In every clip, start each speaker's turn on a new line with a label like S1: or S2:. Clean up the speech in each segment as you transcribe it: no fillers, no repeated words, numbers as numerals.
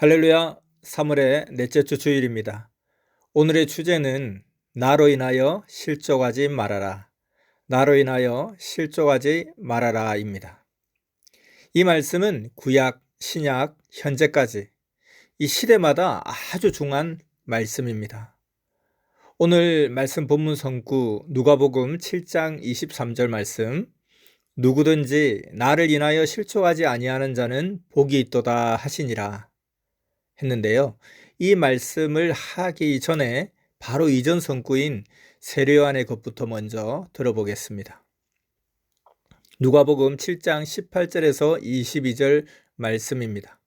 S1: 할렐루야, 3월의 넷째 주 주일입니다. 오늘의 주제는 나로 인하여 실족하지 말아라. 나로 인하여 실족하지 말아라입니다. 이 말씀은 구약, 신약, 현재까지 이 시대마다 아주 중요한 말씀입니다. 오늘 말씀 본문 성구 누가복음 7장 23절 말씀, 누구든지 나를 인하여 실족하지 아니하는 자는 복이 있도다 하시니라 했는데요. 이 말씀을 하기 전에 바로 이전 성구인 세례요한의 것부터 먼저 들어보겠습니다. 누가복음 7장 18절에서 22절 말씀입니다.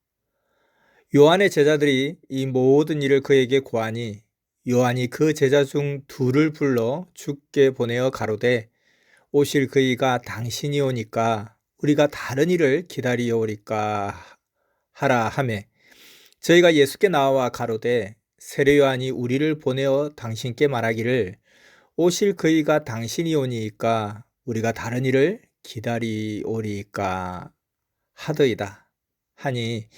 S1: 요한의 제자들이 이 모든 일을 그에게 고하니 요한이 그 제자 중 둘을 불러 주께 보내어 가로되 오실 그이가 당신이 오니까 우리가 다른 일을 기다리오리까 하라 하매 저희가 예수께 나와 가로되 세례 요한이 우리를 보내어 당신께 말하기를 오실 그이가 당신이 오니까 우리가 다른 일을 기다리오리까 하더이다 하니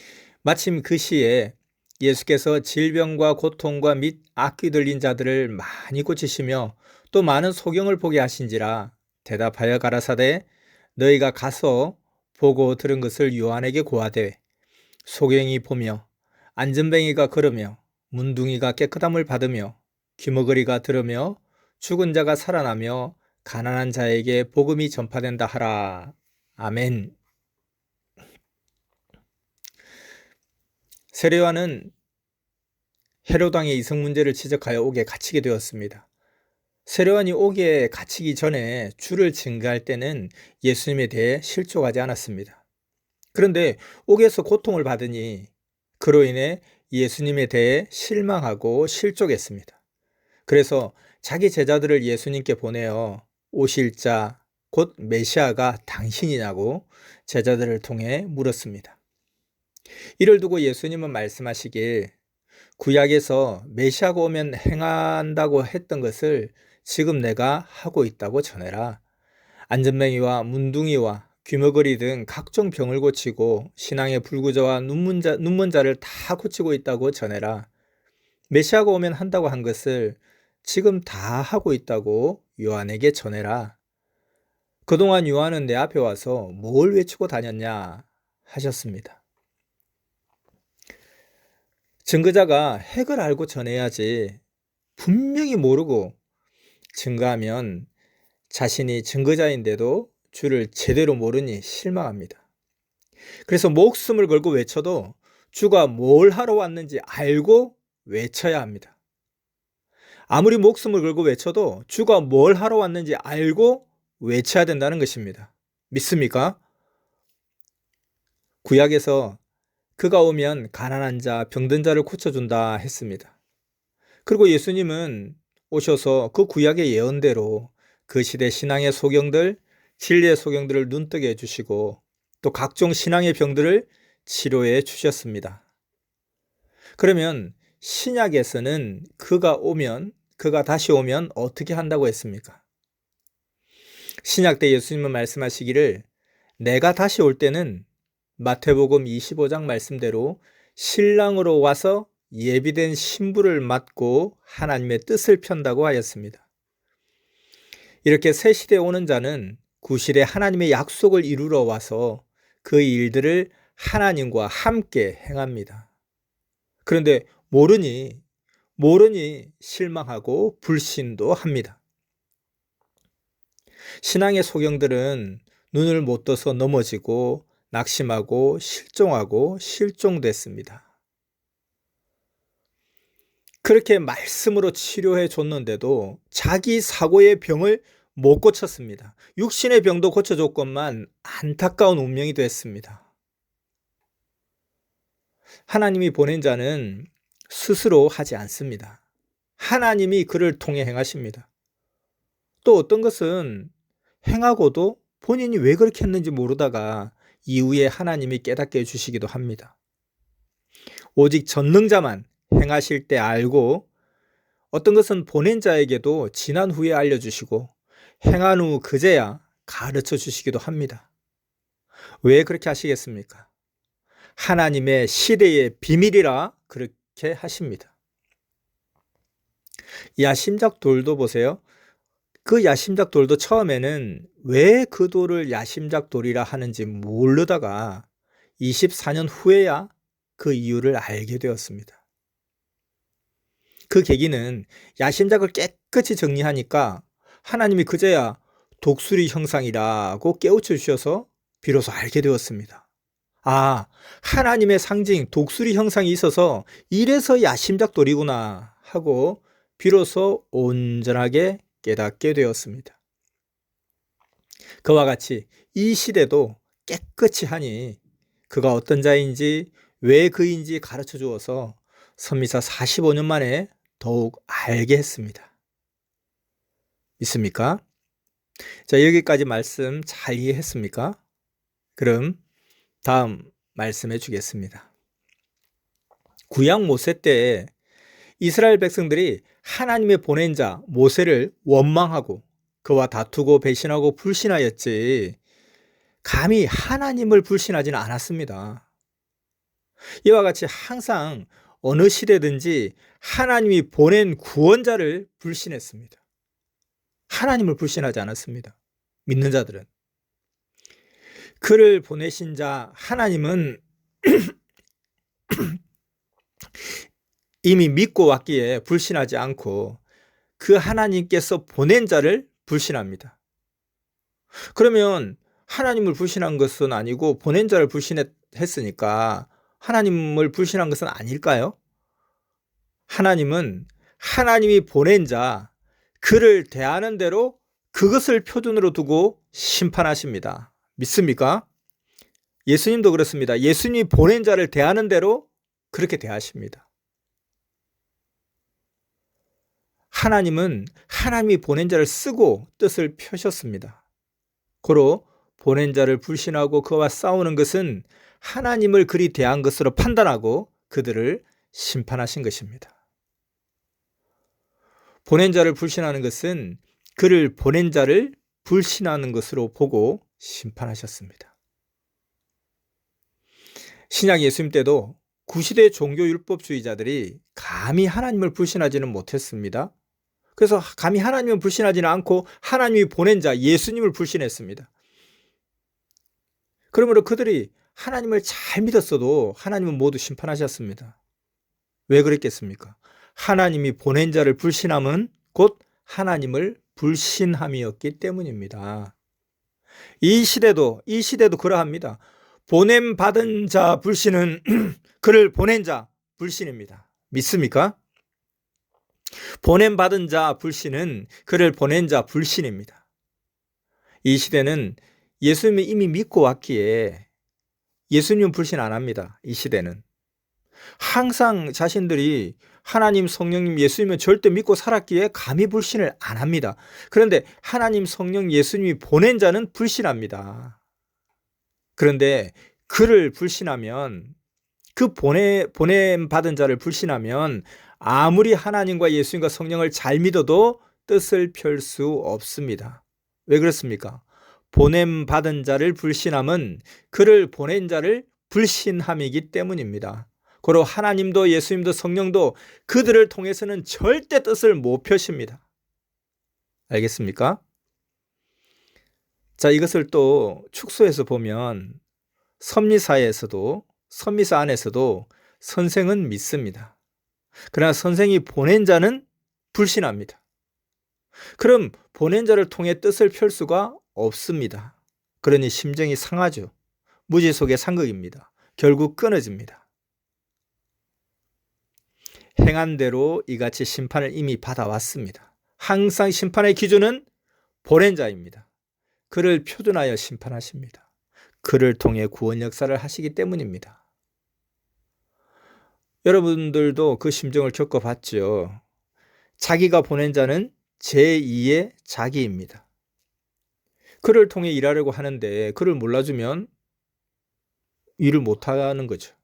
S1: 마침 그 시에 예수께서 질병과 고통과 및 악귀 들린 자들을 많이 고치시며 또 많은 소경을 보게 하신지라 대답하여 가라사대 너희가 가서 보고 들은 것을 요한에게 고하되 소경이 보며 안전뱅이가 걸으며 문둥이가 깨끗함을 받으며 귀머거리가 들으며 죽은 자가 살아나며 가난한 자에게 복음이 전파된다 하라. 아멘. 세례 요한은 헤롯 왕의 이성 문제를 지적하여 옥에 갇히게 되었습니다. 세례 요한이 옥에 갇히기 전에 주를 증거할 때는 예수님에 대해 실족하지 않았습니다. 그런데 옥에서 고통을 받으니 그로 인해 예수님에 대해 실망하고 실족했습니다. 그래서 자기 제자들을 예수님께 보내어 오실 자, 곧 메시아가 당신이냐고 제자들을 통해 물었습니다. 이를 두고 예수님은 말씀하시길 구약에서 메시아가 오면 행한다고 했던 것을 지금 내가 하고 있다고 전해라. 안전뱅이와 문둥이와 귀머거리 등 각종 병을 고치고 신앙의 불구자와 눈먼자를 다 고치고 있다고 전해라. 메시아가 오면 한다고 한 것을 지금 다 하고 있다고 요한에게 전해라. 그동안 요한은 내 앞에 와서 뭘 외치고 다녔냐 하셨습니다. 증거자가 핵을 알고 전해야지 분명히 모르고 증거하면 자신이 증거자인데도 주를 제대로 모르니 실망합니다. 그래서 목숨을 걸고 외쳐도 주가 뭘 하러 왔는지 알고 외쳐야 합니다. 아무리 목숨을 걸고 외쳐도 주가 뭘 하러 왔는지 알고 외쳐야 된다는 것입니다. 믿습니까? 구약에서 그가 오면 가난한 자, 병든 자를 고쳐준다 했습니다. 그리고 예수님은 오셔서 그 구약의 예언대로 그 시대 신앙의 소경들, 진리의 소경들을 눈뜨게 해주시고 또 각종 신앙의 병들을 치료해 주셨습니다. 그러면 신약에서는 그가 다시 오면 어떻게 한다고 했습니까? 신약 때 예수님은 말씀하시기를 내가 다시 올 때는 마태복음 25장 말씀대로 신랑으로 와서 예비된 신부를 맞고 하나님의 뜻을 편다고 하였습니다. 이렇게 새 시대에 오는 자는 구실에 하나님의 약속을 이루러 와서 그 일들을 하나님과 함께 행합니다. 그런데 모르니 실망하고 불신도 합니다. 신앙의 소경들은 눈을 못 떠서 넘어지고 낙심하고 실종하고 실종됐습니다. 그렇게 말씀으로 치료해 줬는데도 자기 사고의 병을 못 고쳤습니다. 육신의 병도 고쳐줬건만 안타까운 운명이 됐습니다. 하나님이 보낸 자는 스스로 하지 않습니다. 하나님이 그를 통해 행하십니다. 또 어떤 것은 행하고도 본인이 왜 그렇게 했는지 모르다가 이후에 하나님이 깨닫게 해주시기도 합니다. 오직 전능자만 행하실 때 알고 어떤 것은 보낸 자에게도 지난 후에 알려주시고 행한 후 그제야 가르쳐 주시기도 합니다. 왜 그렇게 하시겠습니까? 하나님의 시대의 비밀이라 그렇게 하십니다. 야심작 돌도 보세요. 그 야심작 돌도 처음에는 왜 그 돌을 야심작 돌이라 하는지 모르다가 24년 후에야 그 이유를 알게 되었습니다. 그 계기는 야심작을 깨끗이 정리하니까 하나님이 그제야 독수리 형상이라고 깨우쳐 주셔서 비로소 알게 되었습니다. 아, 하나님의 상징 독수리 형상이 있어서 이래서 야심작 돌이구나 하고 비로소 온전하게 깨닫게 되었습니다. 그와 같이 이 시대도 깨끗이 하니 그가 어떤 자인지 왜 그인지 가르쳐 주어서 선미사 45년 만에 더욱 알게 했습니다. 믿습니까? 자, 여기까지 말씀 잘 이해했습니까? 그럼 다음 말씀해 주겠습니다. 구약 모세 때 이스라엘 백성들이 하나님의 보낸 자 모세를 원망하고 그와 다투고 배신하고 불신하였지 감히 하나님을 불신하지는 않았습니다. 이와 같이 항상 어느 시대든지 하나님이 보낸 구원자를 불신했습니다. 하나님을 불신하지 않았습니다. 믿는 자들은. 그를 보내신 자 하나님은 이미 믿고 왔기에 불신하지 않고 그 하나님께서 보낸 자를 불신합니다. 그러면 하나님을 불신한 것은 아니고 보낸 자를 불신했으니까 하나님을 불신한 것은 아닐까요? 하나님은 하나님이 보낸 자, 그를 대하는 대로 그것을 표준으로 두고 심판하십니다. 믿습니까? 예수님도 그렇습니다. 예수님이 보낸 자를 대하는 대로 그렇게 대하십니다. 하나님은 하나님이 보낸 자를 쓰고 뜻을 펴셨습니다. 고로 보낸 자를 불신하고 그와 싸우는 것은 하나님을 그리 대한 것으로 판단하고 그들을 심판하신 것입니다. 보낸 자를 불신하는 것은 그를 보낸 자를 불신하는 것으로 보고 심판하셨습니다. 신약 예수님 때도 구시대 종교율법주의자들이 감히 하나님을 불신하지는 못했습니다. 그래서 감히 하나님을 불신하지는 않고 하나님이 보낸 자 예수님을 불신했습니다. 그러므로 그들이 하나님을 잘 믿었어도 하나님은 모두 심판하셨습니다. 왜 그랬겠습니까? 하나님이 보낸 자를 불신함은 곧 하나님을 불신함이었기 때문입니다. 이 시대도 그러합니다. 보냄 받은 자 불신은 그를 보낸 자 불신입니다. 믿습니까? 보냄 받은 자 불신은 그를 보낸 자 불신입니다. 이 시대는 예수님을 이미 믿고 왔기에 예수님 불신 안 합니다. 이 시대는. 항상 자신들이 하나님, 성령님, 예수님을 절대 믿고 살았기에 감히 불신을 안 합니다. 그런데 하나님, 성령, 예수님이 보낸 자는 불신합니다. 그런데 그를 불신하면 그 보냄 받은 자를 불신하면 아무리 하나님과 예수님과 성령을 잘 믿어도 뜻을 펼 수 없습니다. 왜 그렇습니까? 보냄 받은 자를 불신함은 그를 보낸 자를 불신함이기 때문입니다. 고로 하나님도 예수님도 성령도 그들을 통해서는 절대 뜻을 못 펴십니다. 알겠습니까? 자, 이것을 또 축소해서 보면 선미사 안에서도 선생은 믿습니다. 그러나 선생이 보낸 자는 불신합니다. 그럼 보낸 자를 통해 뜻을 펼 수가 없습니다. 그러니 심정이 상하죠. 무지 속의 상극입니다. 결국 끊어집니다. 행한 대로 이같이 심판을 이미 받아왔습니다. 항상 심판의 기준은 보낸 자입니다. 그를 표준하여 심판하십니다. 그를 통해 구원 역사를 하시기 때문입니다. 여러분들도 그 심정을 겪어봤죠. 자기가 보낸 자는 제2의 자기입니다. 그를 통해 일하려고 하는데 그를 몰라주면 일을 못하는 거죠.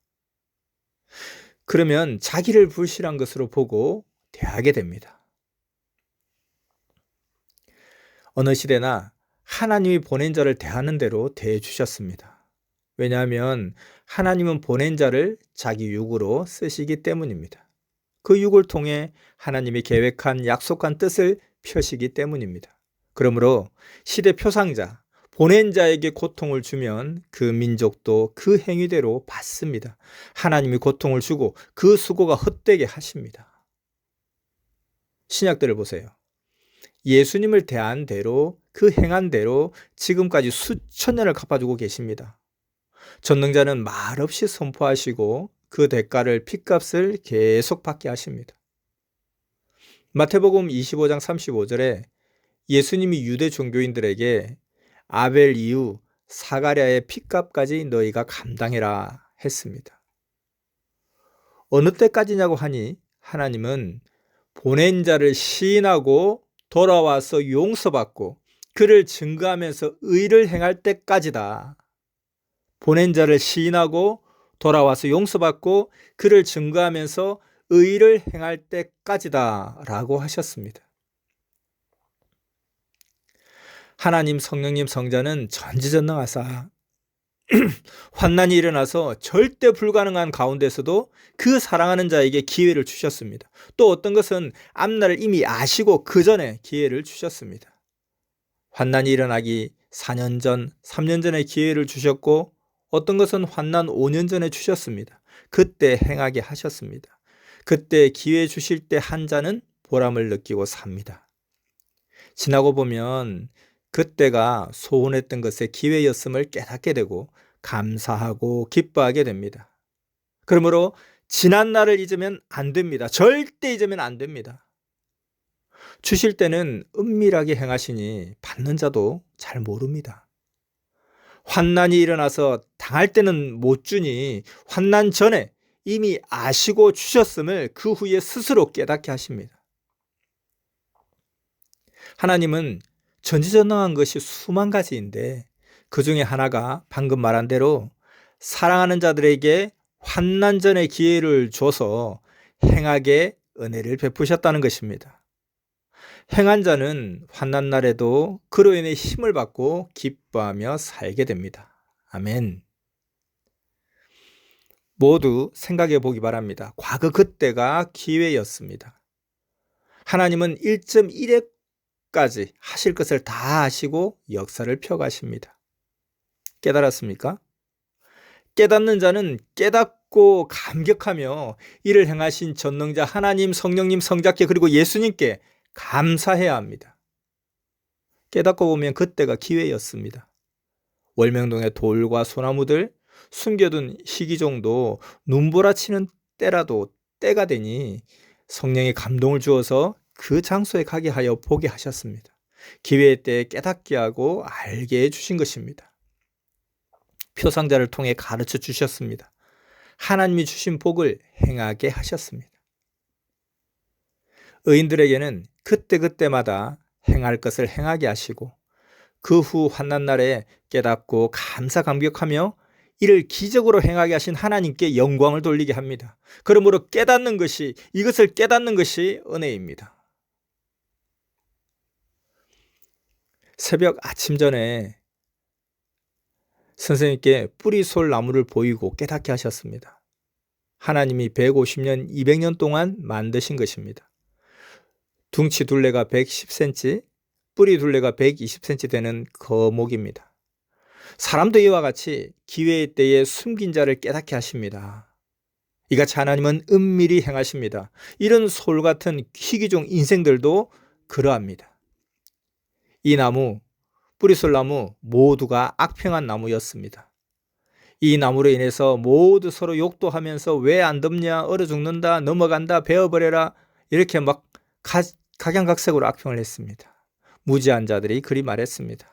S1: 그러면 자기를 불신한 것으로 보고 대하게 됩니다. 어느 시대나 하나님이 보낸 자를 대하는 대로 대해 주셨습니다. 왜냐하면 하나님은 보낸 자를 자기 육으로 쓰시기 때문입니다. 그 육을 통해 하나님이 계획한 약속한 뜻을 펴시기 때문입니다. 그러므로 시대 표상자, 보낸 자에게 고통을 주면 그 민족도 그 행위대로 받습니다. 하나님이 고통을 주고 그 수고가 헛되게 하십니다. 신약들을 보세요. 예수님을 대한 대로 그 행한 대로 지금까지 수천 년을 갚아주고 계십니다. 전능자는 말없이 선포하시고 그 대가를 핏값을 계속 받게 하십니다. 마태복음 25장 35절에 예수님이 유대 종교인들에게 아벨 이후 사가랴의 핏값까지 너희가 감당해라 했습니다. 어느 때까지냐고 하니 하나님은 보낸 자를 시인하고 돌아와서 용서받고 그를 증거하면서 의를 행할 때까지다. 보낸 자를 시인하고 돌아와서 용서받고 그를 증거하면서 의를 행할 때까지다 라고 하셨습니다. 하나님 성령님 성자는 전지전능하사 환난이 일어나서 절대 불가능한 가운데서도 그 사랑하는 자에게 기회를 주셨습니다. 또 어떤 것은 앞날을 이미 아시고 그 전에 기회를 주셨습니다. 환난이 일어나기 4년 전, 3년 전에 기회를 주셨고 어떤 것은 환난 5년 전에 주셨습니다. 그때 행하게 하셨습니다. 그때 기회 주실 때 한 자는 보람을 느끼고 삽니다. 지나고 보면 그때가 소원했던 것의 기회였음을 깨닫게 되고 감사하고 기뻐하게 됩니다. 그러므로 지난 날을 잊으면 안 됩니다. 절대 잊으면 안 됩니다. 주실 때는 은밀하게 행하시니 받는 자도 잘 모릅니다. 환난이 일어나서 당할 때는 못 주니 환난 전에 이미 아시고 주셨음을 그 후에 스스로 깨닫게 하십니다. 하나님은 전지전능한 것이 수만 가지인데 그 중에 하나가 방금 말한 대로 사랑하는 자들에게 환난 전에 기회를 줘서 행하게 은혜를 베푸셨다는 것입니다. 행한 자는 환난 날에도 그로 인해 힘을 받고 기뻐하며 살게 됩니다. 아멘. 모두 생각해 보기 바랍니다. 과거 그때가 기회였습니다. 하나님은 1.1회까지 하실 것을 다 하시고 역사를 펴가십니다. 깨달았습니까? 깨닫는 자는 깨닫고 감격하며 이를 행하신 전능자 하나님, 성령님, 성자께 그리고 예수님께 감사해야 합니다. 깨닫고 보면 그때가 기회였습니다. 월명동의 돌과 소나무들 숨겨둔 희귀종도 눈보라치는 때라도 때가 되니 성령의 감동을 주어서 그 장소에 가게 하여 보게 하셨습니다. 기회의 때에 깨닫게 하고 알게 해주신 것입니다. 표상자를 통해 가르쳐 주셨습니다. 하나님이 주신 복을 행하게 하셨습니다. 의인들에게는 그때그때마다 행할 것을 행하게 하시고 그 후 환난날에 깨닫고 감사 감격하며 이를 기적으로 행하게 하신 하나님께 영광을 돌리게 합니다. 그러므로 이것을 깨닫는 것이 은혜입니다. 새벽 아침 전에 선생님께 뿌리솔 나무를 보이고 깨닫게 하셨습니다. 하나님이 150년, 200년 동안 만드신 것입니다. 둥치 둘레가 110cm, 뿌리 둘레가 120cm 되는 거목입니다. 사람도 이와 같이 기회의 때에 숨긴 자를 깨닫게 하십니다. 이같이 하나님은 은밀히 행하십니다. 이런 솔 같은 희귀종 인생들도 그러합니다. 이 나무, 뿌리솔나무 모두가 악평한 나무였습니다. 이 나무로 인해서 모두 서로 욕도 하면서 왜 안 덮냐, 얼어 죽는다, 넘어간다, 베어버려라 이렇게 막 각양각색으로 악평을 했습니다. 무지한 자들이 그리 말했습니다.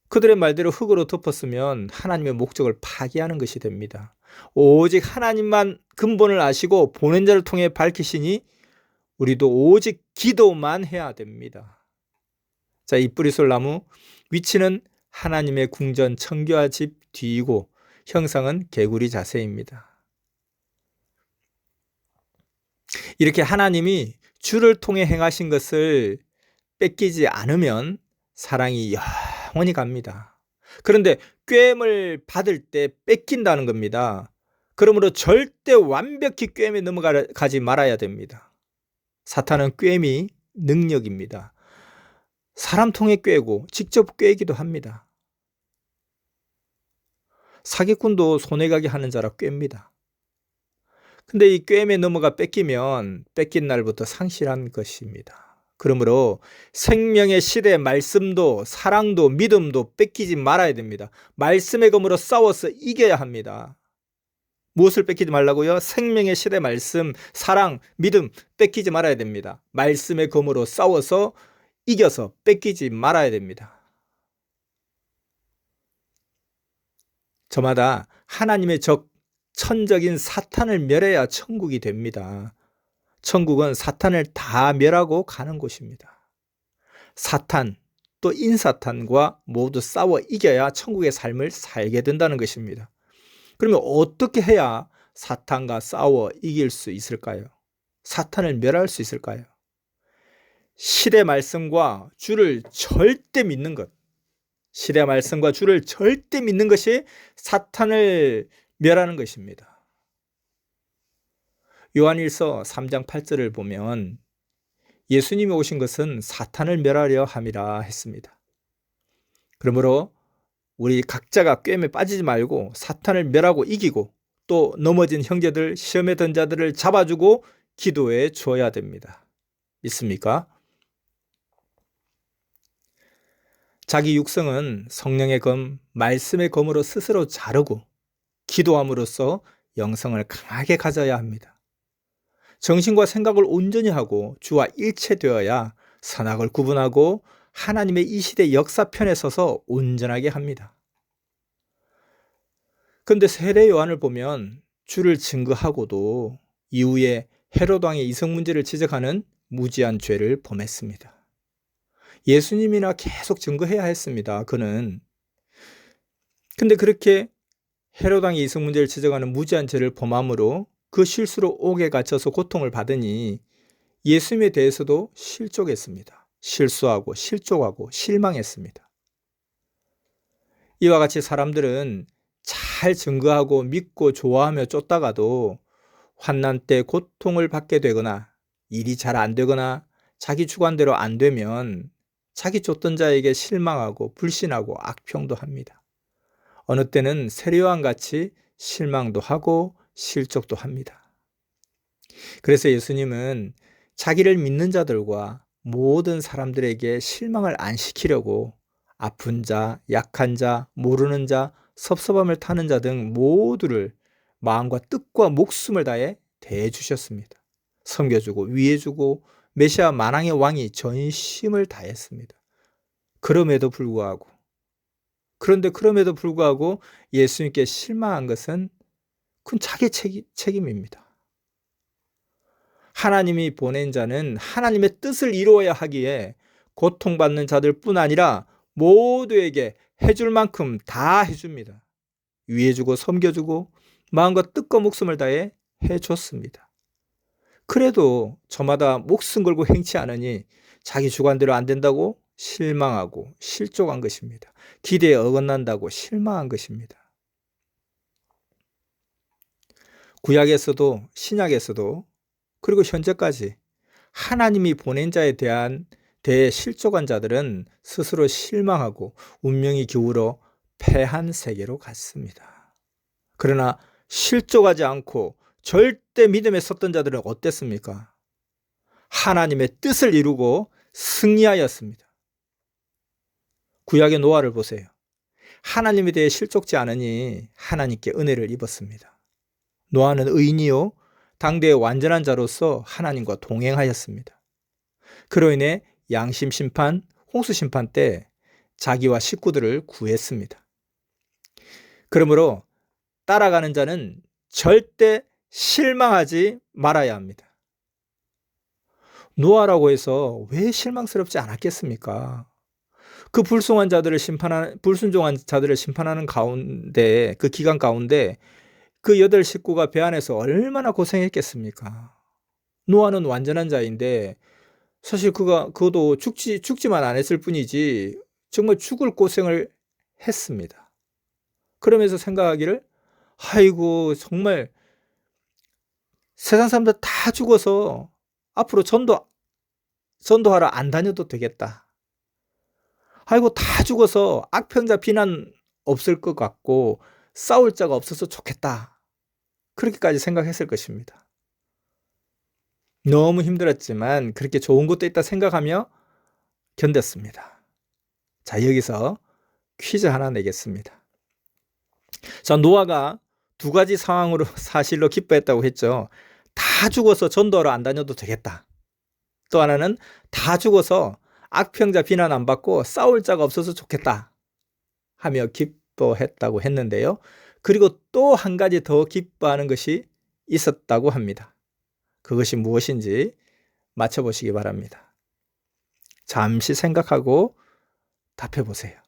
S1: 그들의 말대로 흙으로 덮었으면 하나님의 목적을 파기하는 것이 됩니다. 오직 하나님만 근본을 아시고 보낸 자를 통해 밝히시니 우리도 오직 기도만 해야 됩니다. 자, 이 뿌리솔 나무 위치는 하나님의 궁전 청교와 집 뒤이고 형상은 개구리 자세입니다. 이렇게 하나님이 주를 통해 행하신 것을 뺏기지 않으면 사랑이 영원히 갑니다. 그런데 꾀임을 받을 때 뺏긴다는 겁니다. 그러므로 절대 완벽히 꾀임에 넘어가지 말아야 됩니다. 사탄은 꾀임이 능력입니다. 사람 통해 꾀고 직접 꾀기도 합니다. 사기꾼도 손해가게 하는 자라 꾀입니다. 근데 이 꾀임에 넘어가 뺏기면 뺏긴 날부터 상실한 것입니다. 그러므로 생명의 시대 말씀도 사랑도 믿음도 뺏기지 말아야 됩니다. 말씀의 검으로 싸워서 이겨야 합니다. 무엇을 뺏기지 말라고요? 생명의 시대 말씀, 사랑, 믿음 뺏기지 말아야 됩니다. 말씀의 검으로 싸워서 이겨서 뺏기지 말아야 됩니다. 저마다 하나님의 적, 천적인 사탄을 멸해야 천국이 됩니다. 천국은 사탄을 다 멸하고 가는 곳입니다. 사탄, 또 인사탄과 모두 싸워 이겨야 천국의 삶을 살게 된다는 것입니다. 그러면 어떻게 해야 사탄과 싸워 이길 수 있을까요? 사탄을 멸할 수 있을까요? 시대 말씀과 주를 절대 믿는 것. 시대 말씀과 주를 절대 믿는 것이 사탄을 멸하는 것입니다. 요한일서 3장 8절을 보면 예수님이 오신 것은 사탄을 멸하려 함이라 했습니다. 그러므로 우리 각자가 꾀임에 빠지지 말고 사탄을 멸하고 이기고 또 넘어진 형제들, 시험에 든 자들을 잡아주고 기도해 줘야 됩니다. 믿습니까? 자기 육성은 성령의 검, 말씀의 검으로 스스로 자르고 기도함으로써 영성을 강하게 가져야 합니다. 정신과 생각을 온전히 하고 주와 일체되어야 선악을 구분하고 하나님의 이 시대 역사편에 서서 온전하게 합니다. 그런데 세례 요한을 보면 주를 증거하고도 이후에 헤롯 왕의 이성 문제를 지적하는 무지한 죄를 범했습니다. 예수님이나 계속 증거해야 했습니다. 그는. 근데 그렇게 헤롯 왕의 이성 문제를 지적하는 무지한 죄를 범함으로 그 실수로 옥에 갇혀서 고통을 받으니 예수님에 대해서도 실족했습니다. 실수하고 실족하고 실망했습니다. 이와 같이 사람들은 잘 증거하고 믿고 좋아하며 쫓다가도 환난 때 고통을 받게 되거나 일이 잘 안 되거나 자기 주관대로 안 되면 자기 쫓던 자에게 실망하고 불신하고 악평도 합니다. 어느 때는 세례요한 같이 실망도 하고 실족도 합니다. 그래서 예수님은 자기를 믿는 자들과 모든 사람들에게 실망을 안 시키려고 아픈 자, 약한 자, 모르는 자, 섭섭함을 타는 자 등 모두를 마음과 뜻과 목숨을 다해 대해주셨습니다. 섬겨주고 위해주고 메시아 만왕의 왕이 전심을 다했습니다. 그럼에도 불구하고 예수님께 실망한 것은 그건 자기 책임입니다. 하나님이 보낸 자는 하나님의 뜻을 이루어야 하기에 고통받는 자들뿐 아니라 모두에게 해줄 만큼 다 해줍니다. 위해주고 섬겨주고 마음과 뜻과 목숨을 다해 해줬습니다. 그래도 저마다 목숨 걸고 행치 않으니 자기 주관대로 안 된다고 실망하고 실족한 것입니다. 기대에 어긋난다고 실망한 것입니다. 구약에서도 신약에서도 그리고 현재까지 하나님이 보낸 자에 대해 실족한 자들은 스스로 실망하고 운명이 기울어 패한 세계로 갔습니다. 그러나 실족하지 않고 절대 믿음에 섰던 자들은 어땠습니까? 하나님의 뜻을 이루고 승리하였습니다. 구약의 노아를 보세요. 하나님에 대해 실족지 않으니 하나님께 은혜를 입었습니다. 노아는 의인이요 당대의 완전한 자로서 하나님과 동행하였습니다. 그로 인해 양심 심판, 홍수 심판 때 자기와 식구들을 구했습니다. 그러므로 따라가는 자는 절대 실망하지 말아야 합니다. 노아라고 해서 왜 실망스럽지 않았겠습니까? 그 불순종한 자들을 심판하는 가운데, 그 기간 가운데 그 8 식구가 배 안에서 얼마나 고생했겠습니까? 노아는 완전한 자인데 사실 그도 죽지만 안 했을 뿐이지 정말 죽을 고생을 했습니다. 그러면서 생각하기를, 아이고 정말 세상 사람들 다 죽어서 앞으로 전도하러 안 다녀도 되겠다. 아이고 다 죽어서 악평자 비난 없을 것 같고 싸울 자가 없어서 좋겠다. 그렇게까지 생각했을 것입니다. 너무 힘들었지만 그렇게 좋은 것도 있다 생각하며 견뎠습니다. 자, 여기서 퀴즈 하나 내겠습니다. 자, 노아가 두 가지 상황으로 사실로 기뻐했다고 했죠. 다 죽어서 전도하러 안 다녀도 되겠다. 또 하나는 다 죽어서 악평자 비난 안 받고 싸울 자가 없어서 좋겠다 하며 기뻐했다고 했는데요. 그리고 또 한 가지 더 기뻐하는 것이 있었다고 합니다. 그것이 무엇인지 맞춰보시기 바랍니다. 잠시 생각하고 답해 보세요.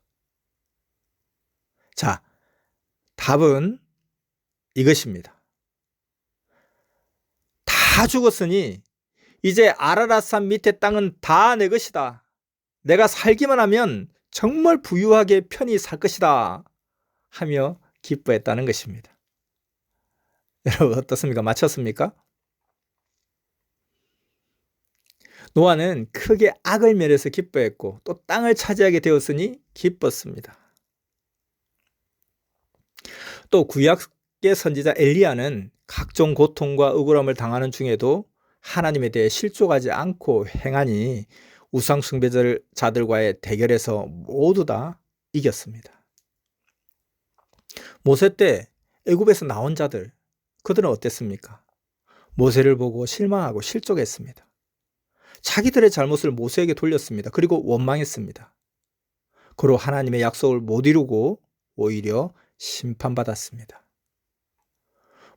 S1: 자, 답은 이것입니다. 다 죽었으니 이제 아라랏산 밑에 땅은 다 내 것이다. 내가 살기만 하면 정말 부유하게 편히 살 것이다 하며 기뻐했다는 것입니다. 여러분 어떻습니까? 맞췄습니까? 노아는 크게 악을 멸해서 기뻐했고 또 땅을 차지하게 되었으니 기뻤습니다. 또 구약의 선지자 엘리야는 각종 고통과 억울함을 당하는 중에도 하나님에 대해 실족하지 않고 행하니 우상 숭배자들과의 대결에서 모두 다 이겼습니다. 모세 때 애굽에서 나온 자들, 그들은 어땠습니까? 모세를 보고 실망하고 실족했습니다. 자기들의 잘못을 모세에게 돌렸습니다. 그리고 원망했습니다. 그로 하나님의 약속을 못 이루고 오히려 심판받았습니다.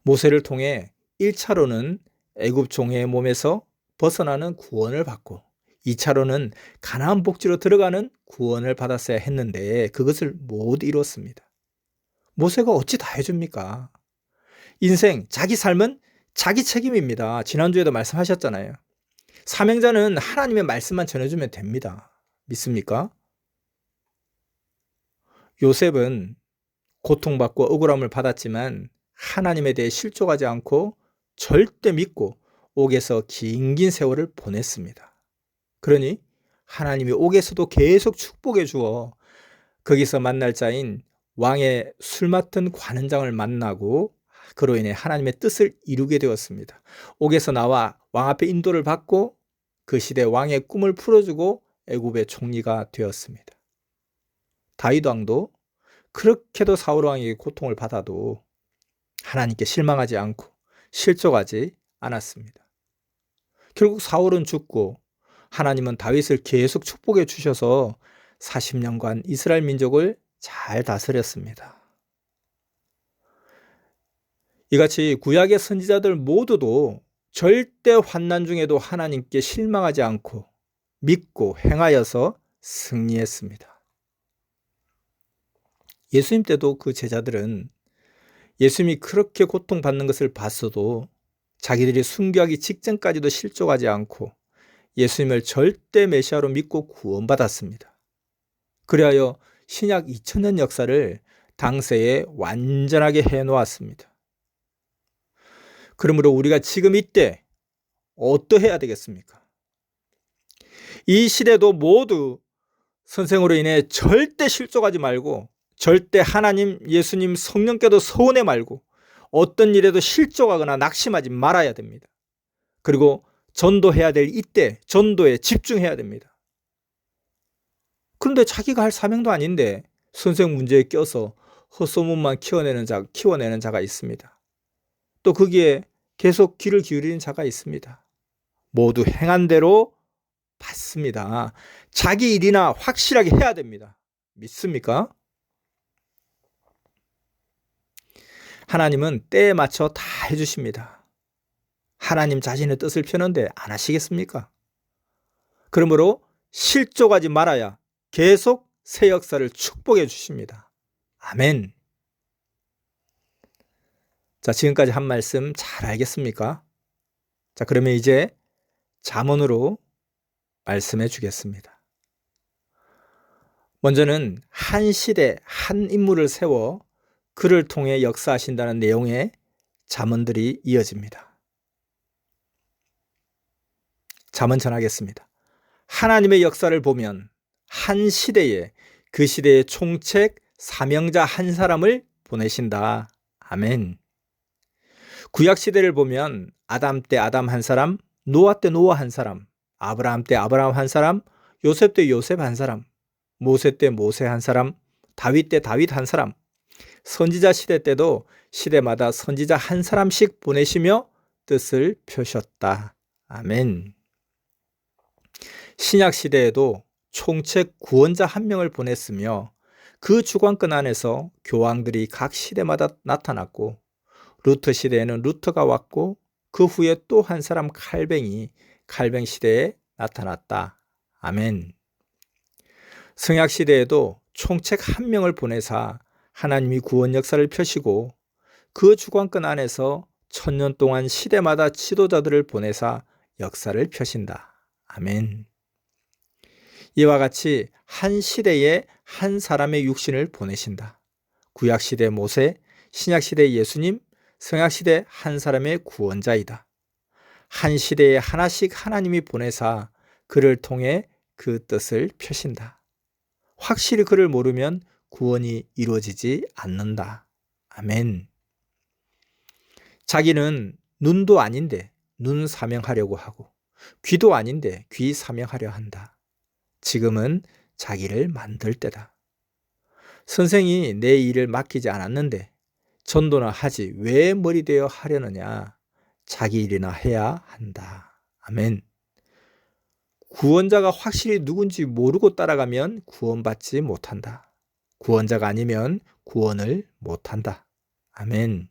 S1: 모세를 통해 1차로는 애굽 종의 몸에서 벗어나는 구원을 받고 2차로는 가나안 복지로 들어가는 구원을 받았어야 했는데 그것을 못 이뤘습니다. 모세가 어찌 다 해줍니까? 인생, 자기 삶은 자기 책임입니다. 지난주에도 말씀하셨잖아요. 사명자는 하나님의 말씀만 전해주면 됩니다. 믿습니까? 요셉은 고통받고 억울함을 받았지만 하나님에 대해 실족하지 않고 절대 믿고 옥에서 긴 세월을 보냈습니다. 그러니 하나님이 옥에서도 계속 축복해 주어 거기서 만날 자인 왕의 술 맡은 관원장을 만나고 그로 인해 하나님의 뜻을 이루게 되었습니다. 옥에서 나와 왕 앞에 인도를 받고 그 시대 왕의 꿈을 풀어주고 애굽의 총리가 되었습니다. 다윗 왕도 그렇게도 사울 왕에게 고통을 받아도 하나님께 실망하지 않고 실족하지 않았습니다. 결국 사울은 죽고 하나님은 다윗을 계속 축복해 주셔서 40년간 이스라엘 민족을 잘 다스렸습니다. 이같이 구약의 선지자들 모두도 절대 환난 중에도 하나님께 실망하지 않고 믿고 행하여서 승리했습니다. 예수님 때도 그 제자들은 예수님이 그렇게 고통받는 것을 봤어도 자기들이 순교하기 직전까지도 실족하지 않고 예수님을 절대 메시아로 믿고 구원받았습니다. 그리하여 신약 2000년 역사를 당세에 완전하게 해놓았습니다. 그러므로 우리가 지금 이때 어떠해야 되겠습니까? 이 시대도 모두 선생으로 인해 절대 실족하지 말고 절대 하나님, 예수님, 성령께도 서운해 말고 어떤 일에도 실족하거나 낙심하지 말아야 됩니다. 그리고 전도해야 될 이때 전도에 집중해야 됩니다. 그런데 자기가 할 사명도 아닌데 선생 문제에 껴서 헛소문만 키워내는 자가 있습니다. 또 거기에 계속 귀를 기울이는 자가 있습니다. 모두 행한 대로 받습니다. 자기 일이나 확실하게 해야 됩니다. 믿습니까? 하나님은 때에 맞춰 다 해주십니다. 하나님 자신의 뜻을 펴는데 안 하시겠습니까? 그러므로 실족하지 말아야 계속 새 역사를 축복해 주십니다. 아멘. 자, 지금까지 한 말씀 잘 알겠습니까? 자, 그러면 이제 잠언으로 말씀해 주겠습니다. 먼저는 한 시대 한 인물을 세워 그를 통해 역사하신다는 내용의 잠언들이 이어집니다. 잠언 전하겠습니다. 하나님의 역사를 보면 한 시대에 그 시대의 총책 사명자 한 사람을 보내신다. 아멘. 구약 시대를 보면 아담 때 아담 한 사람, 노아 때 노아 한 사람, 아브라함 때 아브라함 한 사람, 요셉 때 요셉 한 사람, 모세 때 모세 한 사람, 다윗 때 다윗 한 사람, 선지자 시대 때도 시대마다 선지자 한 사람씩 보내시며 뜻을 펴셨다. 아멘. 신약 시대에도 총책 구원자 한 명을 보냈으며 그 주관권 안에서 교황들이 각 시대마다 나타났고, 루터 시대에는 루터가 왔고 그 후에 또 한 사람 칼뱅이 칼뱅 시대에 나타났다. 아멘. 성약 시대에도 총책 한 명을 보내사 하나님이 구원 역사를 펴시고 그 주관권 안에서 1000년 동안 시대마다 지도자들을 보내사 역사를 펴신다. 아멘. 이와 같이 한 시대에 한 사람의 육신을 보내신다. 구약시대 모세, 신약시대 예수님, 성약시대 한 사람의 구원자이다. 한 시대에 하나씩 하나님이 보내사 그를 통해 그 뜻을 펴신다. 확실히 그를 모르면 구원이 이루어지지 않는다. 아멘. 자기는 눈도 아닌데 눈 사명하려고 하고, 귀도 아닌데 귀 사명하려 한다. 지금은 자기를 만들 때다. 선생이 내 일을 맡기지 않았는데 전도나 하지 왜 머리 되어 하려느냐. 자기 일이나 해야 한다. 아멘. 구원자가 확실히 누군지 모르고 따라가면 구원받지 못한다. 구원자가 아니면 구원을 못한다. 아멘.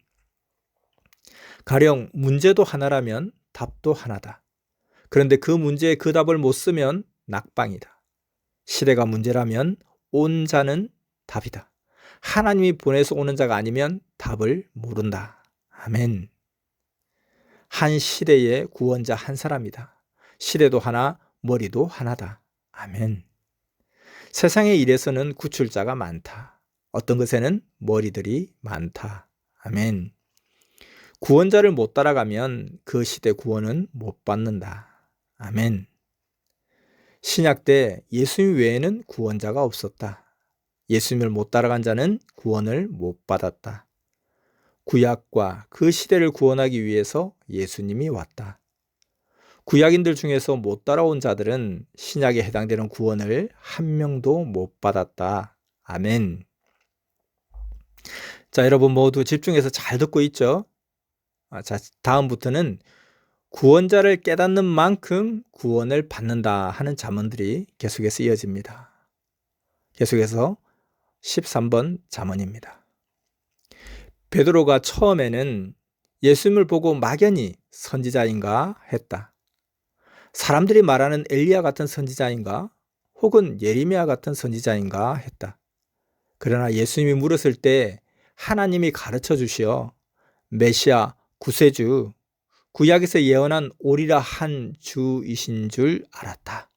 S1: 가령 문제도 하나라면 답도 하나다. 그런데 그 문제에 그 답을 못 쓰면 낙방이다. 시대가 문제라면 온 자는 답이다. 하나님이 보내서 오는 자가 아니면 답을 모른다. 아멘. 한 시대의 구원자 한 사람이다. 시대도 하나, 머리도 하나다. 아멘. 세상의 일에서는 구출자가 많다. 어떤 것에는 머리들이 많다. 아멘. 구원자를 못 따라가면 그 시대 구원은 못 받는다. 아멘. 신약 때 예수님 외에는 구원자가 없었다. 예수님을 못 따라간 자는 구원을 못 받았다. 구약과 그 시대를 구원하기 위해서 예수님이 왔다. 구약인들 중에서 못 따라온 자들은 신약에 해당되는 구원을 한 명도 못 받았다. 아멘. 자, 여러분 모두 집중해서 잘 듣고 있죠? 자, 다음부터는 구원자를 깨닫는 만큼 구원을 받는다 하는 잠언들이 계속해서 이어집니다. 계속해서 13번 잠언입니다. 베드로가 처음에는 예수님을 보고 막연히 선지자인가 했다. 사람들이 말하는 엘리야 같은 선지자인가 혹은 예레미야 같은 선지자인가 했다. 그러나 예수님이 물었을 때 하나님이 가르쳐 주시어 메시아 구세주, 구약에서 예언한 오리라 한 주이신 줄 알았다.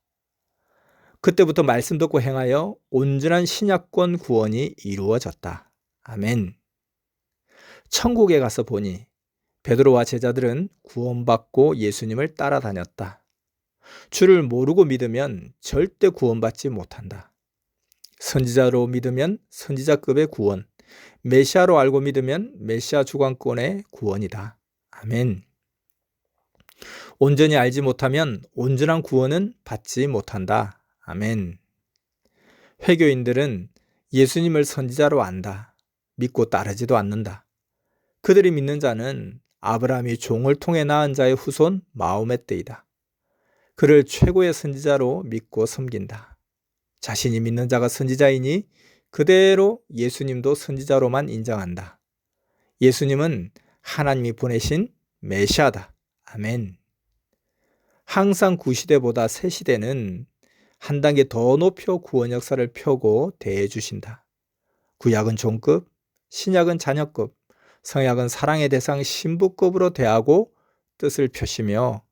S1: 그때부터 말씀 듣고 행하여 온전한 신약권 구원이 이루어졌다. 아멘. 천국에 가서 보니 베드로와 제자들은 구원받고 예수님을 따라다녔다. 주를 모르고 믿으면 절대 구원받지 못한다. 선지자로 믿으면 선지자급의 구원, 메시아로 알고 믿으면 메시아 주관권의 구원이다. 아멘. 온전히 알지 못하면 온전한 구원은 받지 못한다. 아멘. 회교인들은 예수님을 선지자로 안다. 믿고 따르지도 않는다. 그들이 믿는 자는 아브라함이 종을 통해 낳은 자의 후손 마호멧 때이다. 그를 최고의 선지자로 믿고 섬긴다. 자신이 믿는 자가 선지자이니 그대로 예수님도 선지자로만 인정한다. 예수님은 하나님이 보내신 메시아다. 아멘. 항상 구시대보다 새시대는 한 단계 더 높여 구원 역사를 펴고 대해 주신다. 구약은 종급, 신약은 자녀급, 성약은 사랑의 대상 신부급으로 대하고 뜻을 펴시며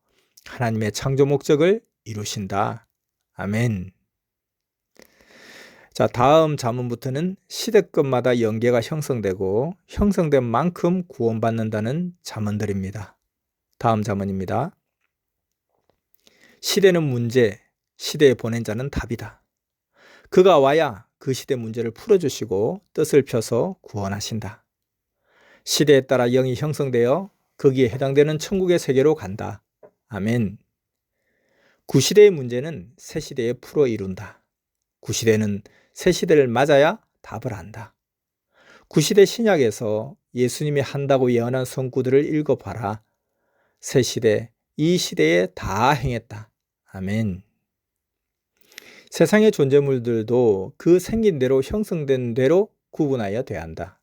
S1: 하나님의 창조 목적을 이루신다. 아멘. 자, 다음 잠언부터는 시대급마다 영계가 형성되고 형성된 만큼 구원받는다는 잠언들입니다. 다음 잠언입니다. 시대는 문제, 시대에 보낸 자는 답이다. 그가 와야 그 시대 문제를 풀어주시고 뜻을 펴서 구원하신다. 시대에 따라 영이 형성되어 거기에 해당되는 천국의 세계로 간다. 아멘. 구시대의 문제는 새시대에 풀어 이룬다. 구시대는 새시대를 맞아야 답을 안다. 구시대 신약에서 예수님이 한다고 예언한 성구들을 읽어봐라. 새시대, 이 시대에 다 행했다. 아멘. 세상의 존재물들도 그 생긴 대로 형성된 대로 구분하여 대한다.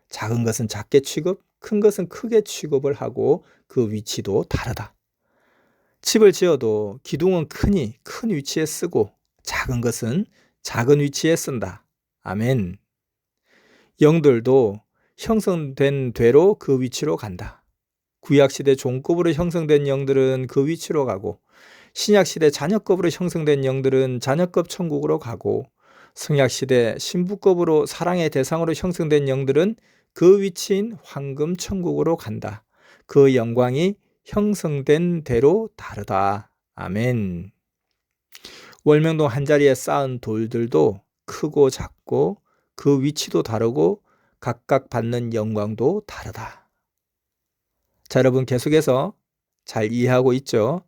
S1: 작은 것은 작게 취급, 큰 것은 크게 취급을 하고 그 위치도 다르다. 집을 지어도 기둥은 크니 큰 위치에 쓰고 작은 것은 작은 위치에 쓴다. 아멘. 영들도 형성된 대로 그 위치로 간다. 구약시대 종급으로 형성된 영들은 그 위치로 가고 신약시대 자녀급으로 형성된 영들은 자녀급 천국으로 가고 성약시대 신부급으로 사랑의 대상으로 형성된 영들은 그 위치인 황금 천국으로 간다. 그 영광이 형성된 대로 다르다. 아멘. 월명동 한자리에 쌓은 돌들도 크고 작고 그 위치도 다르고 각각 받는 영광도 다르다. 자, 여러분 계속해서 잘 이해하고 있죠?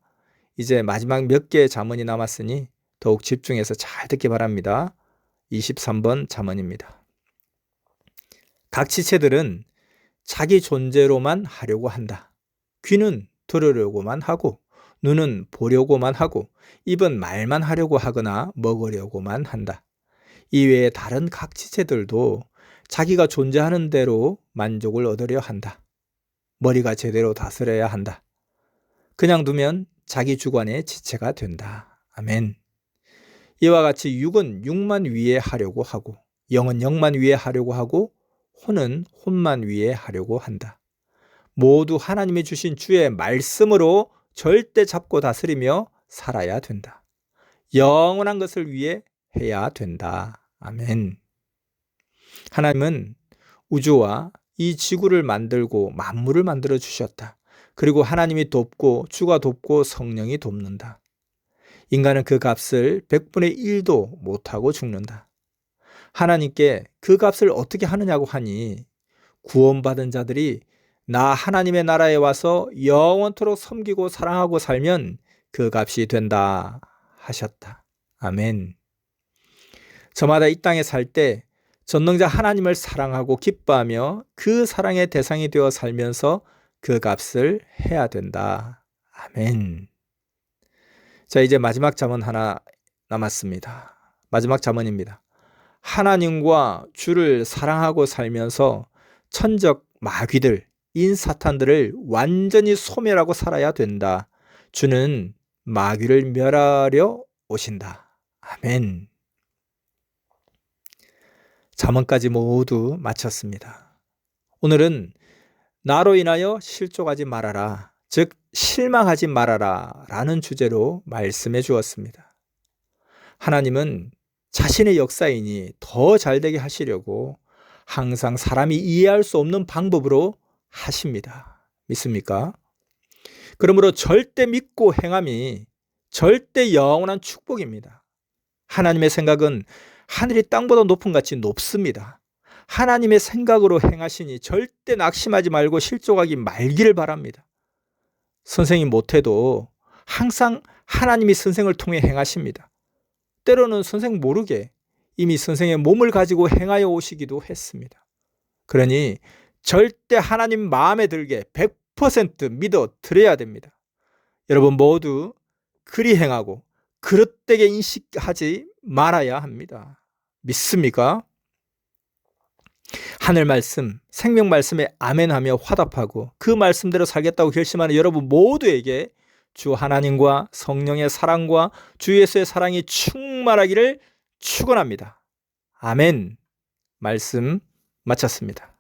S1: 이제 마지막 몇 개의 잠언이 남았으니 더욱 집중해서 잘 듣기 바랍니다. 23번 잠언입니다. 각 지체들은 자기 존재로만 하려고 한다. 귀는 들으려고만 하고 눈은 보려고만 하고 입은 말만 하려고 하거나 먹으려고만 한다. 이외에 다른 각 지체들도 자기가 존재하는 대로 만족을 얻으려 한다. 머리가 제대로 다스려야 한다. 그냥 두면 자기 주관의 지체가 된다. 아멘. 이와 같이 육은 육만 위에 하려고 하고 영은 영만 위에 하려고 하고 혼은 혼만 위에 하려고 한다. 모두 하나님이 주신 주의 말씀으로 절대 잡고 다스리며 살아야 된다. 영원한 것을 위해 해야 된다. 아멘. 하나님은 우주와 이 지구를 만들고 만물을 만들어 주셨다. 그리고 하나님이 돕고 주가 돕고 성령이 돕는다. 인간은 그 값을 100분의 1도 못하고 죽는다. 하나님께 그 값을 어떻게 하느냐고 하니 구원받은 자들이 나 하나님의 나라에 와서 영원토록 섬기고 사랑하고 살면 그 값이 된다 하셨다. 아멘. 저마다 이 땅에 살 때 전능자 하나님을 사랑하고 기뻐하며 그 사랑의 대상이 되어 살면서 그 값을 해야 된다. 아멘. 자, 이제 마지막 잠언 하나 남았습니다. 마지막 잠언입니다. 하나님과 주를 사랑하고 살면서 천적 마귀들, 인사탄들을 완전히 소멸하고 살아야 된다. 주는 마귀를 멸하려 오신다. 아멘. 잠언까지 모두 마쳤습니다. 오늘은 나로 인하여 실족하지 말아라, 즉 실망하지 말아라 라는 주제로 말씀해 주었습니다. 하나님은 자신의 역사이니 더 잘되게 하시려고 항상 사람이 이해할 수 없는 방법으로 하십니다. 믿습니까? 그러므로 절대 믿고 행함이 절대 영원한 축복입니다. 하나님의 생각은 하늘이 땅보다 높은 같이 높습니다. 하나님의 생각으로 행하시니 절대 낙심하지 말고 실족하기 말기를 바랍니다. 선생이 못해도 항상 하나님이 선생을 통해 행하십니다. 때로는 선생 모르게 이미 선생의 몸을 가지고 행하여 오시기도 했습니다. 그러니 절대 하나님 마음에 들게 100% 믿어 드려야 됩니다. 여러분 모두 그리 행하고 그릇되게 인식하지 말아야 합니다. 믿습니까? 하늘 말씀, 생명 말씀에 아멘하며 화답하고 그 말씀대로 살겠다고 결심하는 여러분 모두에게 주 하나님과 성령의 사랑과 주 예수의 사랑이 충만하기를 축원합니다. 아멘. 말씀 마쳤습니다.